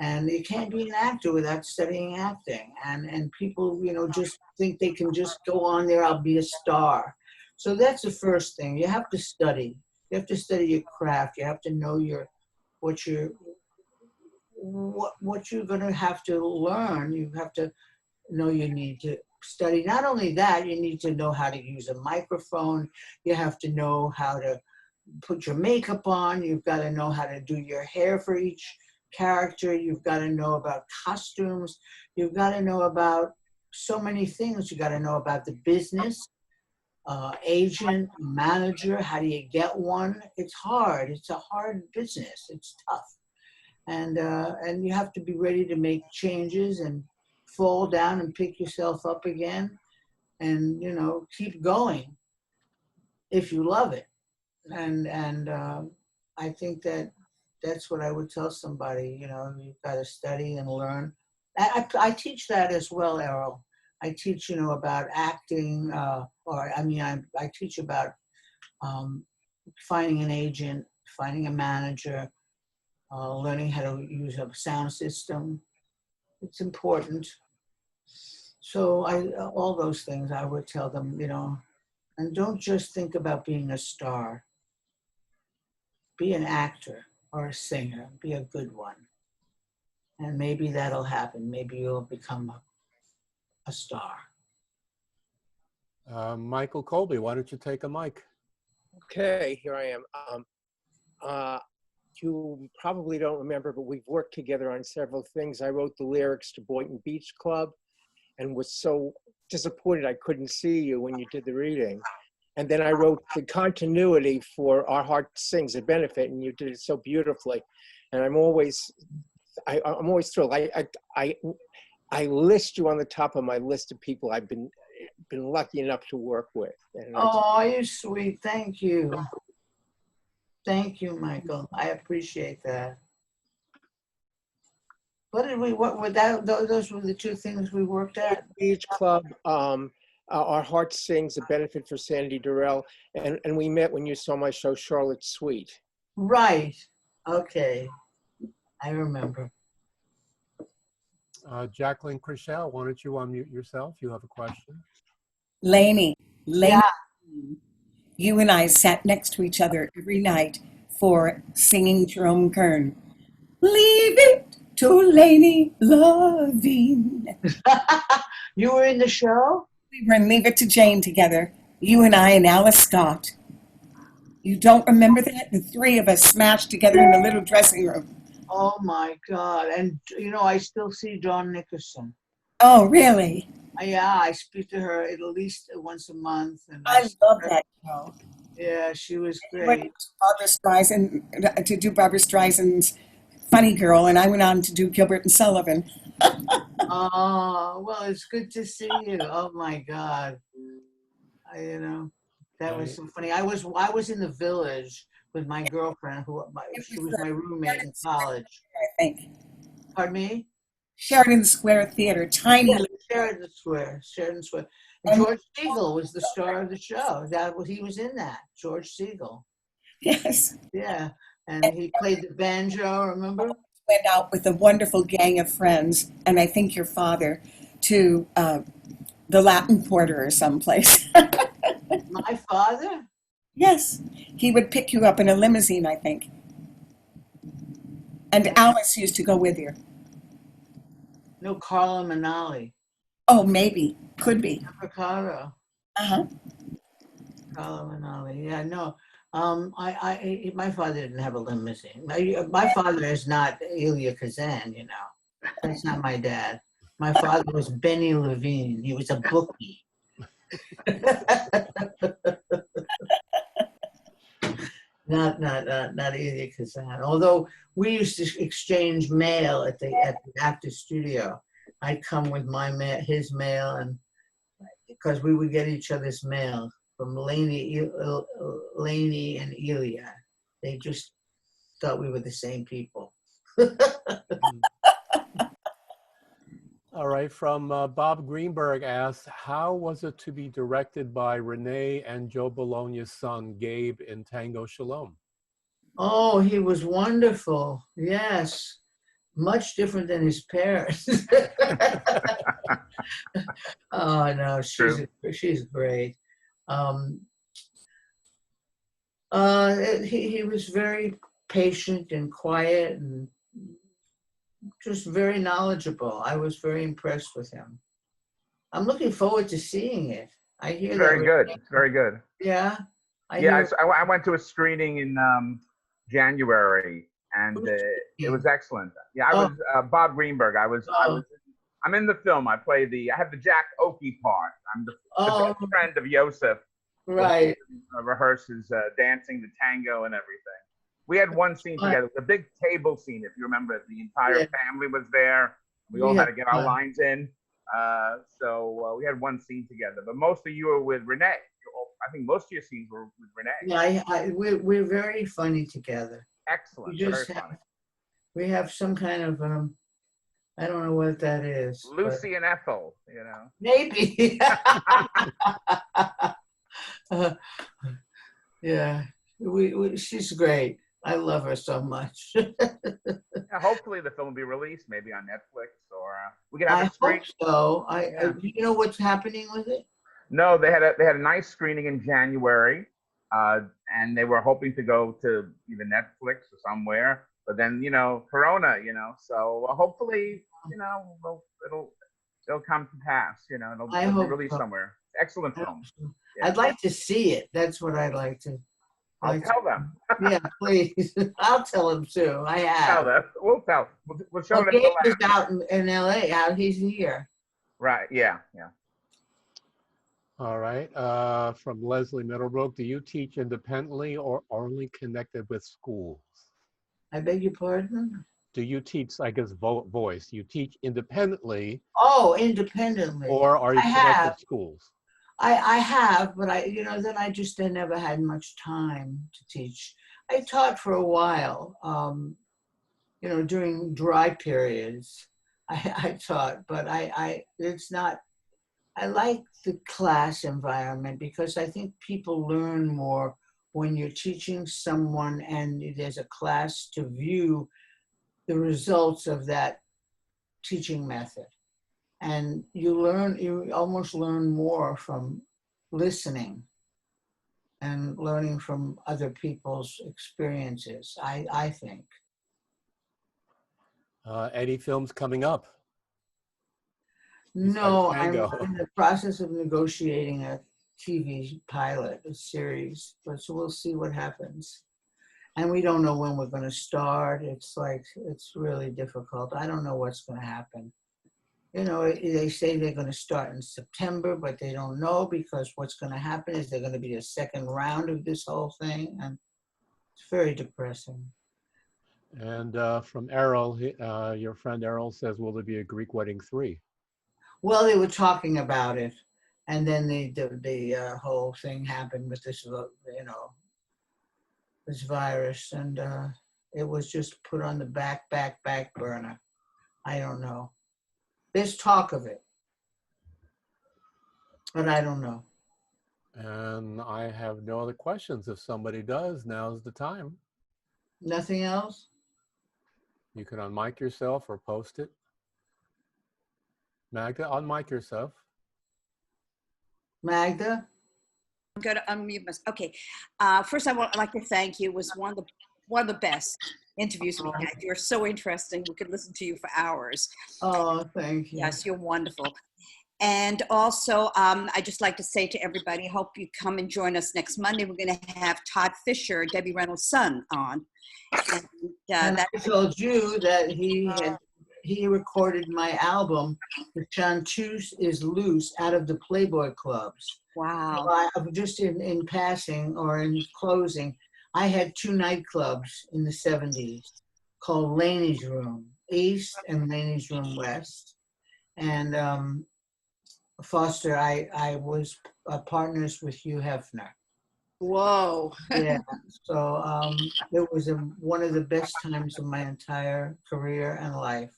And you can't be an actor without studying acting. And people, you know, just think they can just go on there, I'll be a star. So that's the first thing. You have to study. You have to study your craft. You have to know what you're going to have to learn. You have to know you need to study. Not only that, you need to know how to use a microphone. You have to know how to put your makeup on. You've got to know how to do your hair for each character. You've got to know about costumes. You've got to know about so many things. You got to know about the business, agent, manager. How do you get one? It's hard. It's a hard business. It's tough. And you have to be ready to make changes and fall down and pick yourself up again and, you know, keep going if you love it. And I think that that's what I would tell somebody. You know, you've got to study and learn. I teach that as well, Errol. I teach, you know, about acting, I teach about finding an agent, finding a manager, learning how to use a sound system. It's important. So all those things I would tell them, you know, and don't just think about being a star. Be an actor or a singer, be a good one. And maybe that'll happen. Maybe you'll become a star. Michael Colby, why don't you take a mic? Okay, here I am. You probably don't remember, but we've worked together on several things. I wrote the lyrics to Boynton Beach Club and was so disappointed I couldn't see you when you did the reading. And then I wrote the continuity for Our Heart Sings a Benefit, and you did it so beautifully. And I'm always thrilled. I list you on the top of my list of people I've been lucky enough to work with. And oh, you're sweet. Thank you. Thank you, Michael. I appreciate that. What were that? Those were the two things we worked at. Beach Club, Our Heart Sings a Benefit for Sandy Durrell, and we met when you saw my show Charlotte Sweet. Right. Okay. I remember. Jacqueline Chriselle, why don't you unmute yourself? You have a question. Lainie, Yeah. you and I sat next to each other every night for singing Jerome Kern. Leave it to Lainie Loving. You were in the show? We were in Leave It to Jane together, you and I and Alice Scott. You don't remember that? The three of us smashed together in the little dressing room. Oh my God. And you know, I still see Dawn Nickerson. Oh, really? Yeah, I speak to her at least once a month. And I love that show. Yeah, she was I went great. to Barbara Streisand, to do Barbara Streisand's Funny Girl, and I went on to do Gilbert and Sullivan. Oh, well, it's good to see you. Oh my God. You know, that was so funny. I was in the Village with my girlfriend, she was my roommate in college. I think. Pardon me? Sheridan Square Theater, tiny. Yeah, Sheridan Square. And George Siegel was the star of the show. He was in that. George Siegel. Yes. Yeah, and he played the banjo. Remember? Went out with a wonderful gang of friends, and I think your father, to the Latin Quarter or someplace. My father? Yes, he would pick you up in a limousine, I think. And Alice used to go with you. No, Carla Manali. Oh, maybe. Could be. Ricardo. Uh-huh. Carla Manali. Yeah, no. My father didn't have a limousine. My father is not Elia Kazan, you know. That's not my dad. My father was Benny Levine. He was a bookie. Not Elia Kazan. Although we used to exchange mail at the actor studio. I'd come with his mail, and because we would get each other's mail from Lainie and Elia. They just thought we were the same people. All right, from Bob Greenberg asks, how was it to be directed by Renee and Joe Bologna's son, Gabe, in Tango Shalom? Oh, he was wonderful. Yes. Much different than his parents. Oh, no, she's great. He was very patient and quiet and just very knowledgeable. I was very impressed with him. I'm looking forward to seeing it. I hear it's very good. It's very good. Yeah. I went to a screening in January, and it was excellent. Yeah, I was Bob Greenberg. I'm in the film. I have the Jack Oakey part. I'm the best friend of Yosef. Right. Rehearses dancing the tango and everything. We had one scene together, the big table scene, if you remember. The entire family was there. We all had to get our lines in. So we had one scene together. But mostly you were with Renee. I think most of your scenes were with Renee. Yeah, we're very funny together. Excellent. We just Very have, funny. we have some kind of, I don't know what that is. but Lucy and Ethel, you know. Maybe. Yeah, she's great. I love her so much. Yeah, hopefully the film will be released maybe on Netflix or we could have I a screen. hope so. Yeah. You know what's happening with it? No, they had a nice screening in January, and they were hoping to go to either Netflix or somewhere, but then Corona, so hopefully it'll come to pass, it'll I be hope released so. somewhere. Excellent film. Yeah. I'd like to see it. That's what I'd like to. I'll tell them. Yeah, please. I'll tell them too. I have. Tell them. We'll tell. We'll show them. Gabe is out in LA. He's here. Right. Yeah. Yeah. All right. From Leslie Middlebrook, do you teach independently or only connected with schools? I beg your pardon? Do you teach, I guess, voice? You teach independently? Oh, independently. Or are you connected to schools? I have, but then I just never had much time to teach. I taught for a while, during dry periods. I taught, but it's not. I like the class environment because I think people learn more when you're teaching someone and there's a class to view the results of that teaching method. And you almost learn more from listening and learning from other people's experiences, I think. Any films coming up? No, I'm Tango. in the process of negotiating a TV pilot, a series, but so we'll see what happens. And we don't know when we're going to start. It's really difficult. I don't know what's going to happen. They say they're going to start in September, but they don't know because what's going to happen is they're going to be a second round of this whole thing. And it's very depressing. And from Errol, your friend Errol says, will there be a Greek Wedding 3? Well, they were talking about it. And then the whole thing happened with this, this virus. And it was just put on the back burner. I don't know. There's talk of it, but I don't know. And I have no other questions. If somebody does, now's the time. Nothing else? You can unmic yourself or post it. Magda, unmic yourself. Magda? I'm going to unmute myself. Okay. First, I'd like to thank you. It was one of the best interviews we had. You're so interesting. We could listen to you for hours. Oh, thank you. Yes, you're wonderful. And also, I'd just like to say to everybody, hope you come and join us next Monday. We're going to have Todd Fisher, Debbie Reynolds' son, on. And I told you that he recorded my album, The Chanteuse is Loose, out of the Playboy clubs. Wow. So just in passing or in closing, I had 2 nightclubs in the 70s called Lainie's Room East and Lainie's Room West. And Foster, I was partners with Hugh Hefner. Whoa. Yeah, so it was one of the best times of my entire career and life.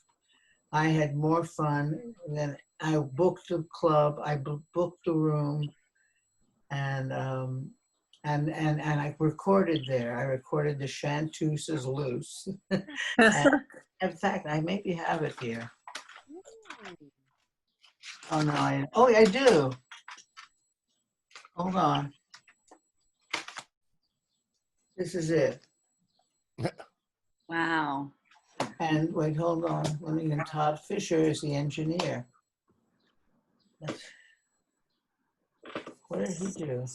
I had more fun than I booked the club, I booked the room, and I recorded there. I recorded The Chanteuse is Loose. In fact, I maybe have it here. Oh no, I do. Hold on. This is it. Wow. And wait, hold on. And Todd Fisher is the engineer. What did he do?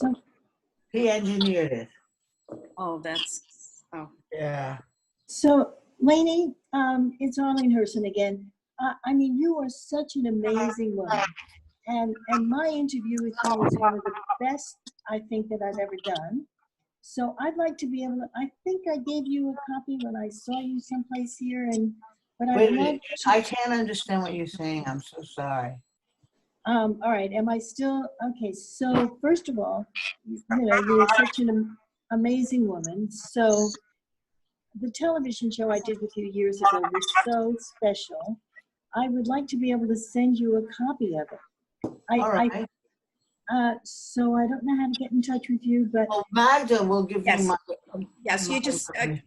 He engineered it. Oh, Yeah. So, Lainie, it's Arlene Herson again. I mean, you are such an amazing woman. And my interview with you is one of the best I think that I've ever done. So I'd like to be able to, I think I gave you a copy when I saw you someplace here, but I can't understand what you're saying. I'm so sorry. All right, am I still, okay, so first of all, you are such an amazing woman. So the television show I did with you years ago was so special. I would like to be able to send you a copy of it. All right. So I don't know how to get in touch with you, but Well, Magda will give Yes. you my. Yes, you my just, information.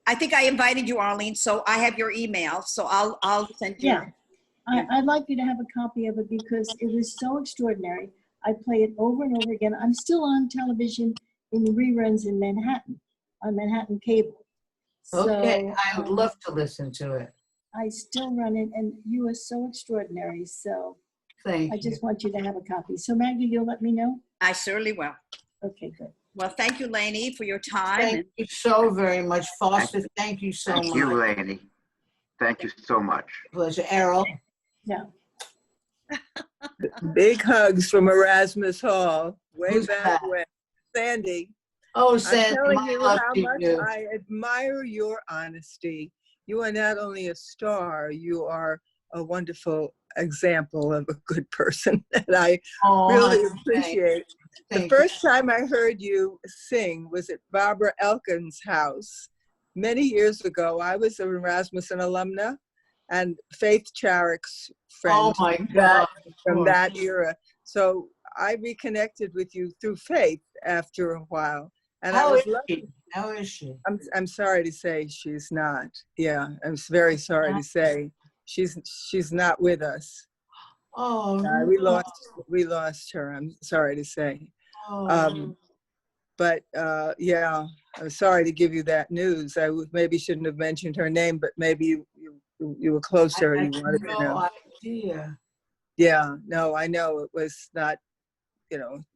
I think I invited you, Arlene, so I have your email, so I'll send you. yeah, I'd like you to have a copy of it because it was so extraordinary. I play it over and over again. I'm still on television in reruns in Manhattan, on Manhattan Cable. Okay, So, I would love to listen to it. I still run it, and you are so extraordinary. So Thank I you. just want you to have a copy. So Maggie, you'll let me know? I certainly will. Okay, good. Well, thank you, Lainie, for your time. Thank you so very much, Foster. Thank you so much. Thank you, Lainie. Thank you so much. Pleasure. Errol. Yeah. Big hugs from Erasmus Hall, way Who's back that? when. Sandy, Oh, I'm Sandy, telling my you love how to much you. I admire your honesty. You are not only a star, you are a wonderful example of a good person that I Oh, really honey, appreciate. The thank you. first time I heard you sing was at Barbara Elkin's house many years ago. I was an Erasmussen alumna and Faith Charek's friend Oh my God. from that era. So I reconnected with you through Faith after a while. And I How was is lucky. she? How is she? I'm sorry to say she's not. Yeah, I'm very sorry to say she's not with us. Oh, We lost her. I'm sorry to say. no. But yeah, I'm sorry to give you that news. Maybe shouldn't have mentioned her name, but maybe you were close to her. I You had wanted to know. no idea. Yeah, no, I know it was not,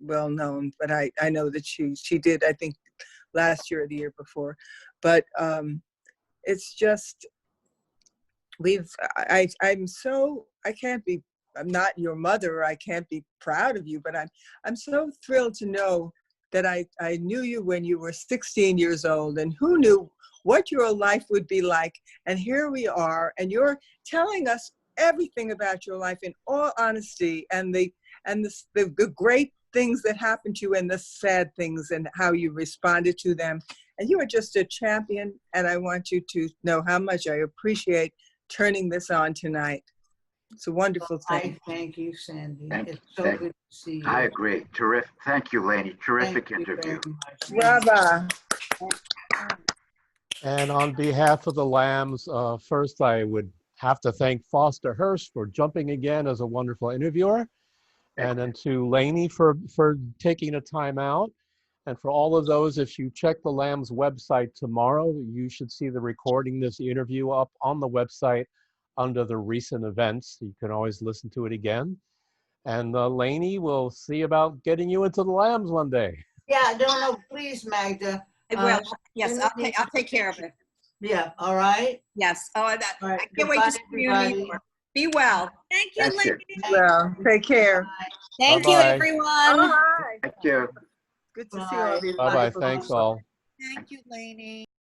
well known, but I know that she did, I think, last year or the year before. But it's just, I'm not your mother, I can't be proud of you, but I'm so thrilled to know that I knew you when you were 16 years old, and who knew what your life would be like. And here we are, and you're telling us everything about your life in all honesty, and the great things that happened to you and the sad things and how you responded to them. And you are just a champion, and I want you to know how much I appreciate turning this on tonight. It's a wonderful thing. I thank you, Sandy. Thank It's you. so good to see you. I agree. Terrific. Thank you, Lainie. Terrific Thank you interview. very much. Brava. And on behalf of the Lambs, first I would have to thank Foster Hirsch for jumping again as a wonderful interviewer. And then to Lainie for taking the time out. And for all of those, if you check the Lambs website tomorrow, you should see the recording of this interview up on the website under the recent events. You can always listen to it again. And Lainie, we'll see about getting you into the Lambs one day. Yeah, no, please, Magda. I will. Yes, I'll take care of it. Yeah, all right? Yes. Oh, All I right. can't wait to Goodbye, see you in everybody. New York. Be well. Thank you, Thank you. Lainie. Well, take care. Thank you, Bye-bye. everyone. Bye. Thank you. Good to see all these Bye-bye. wonderful Thanks people. all. Thank you, Lainie.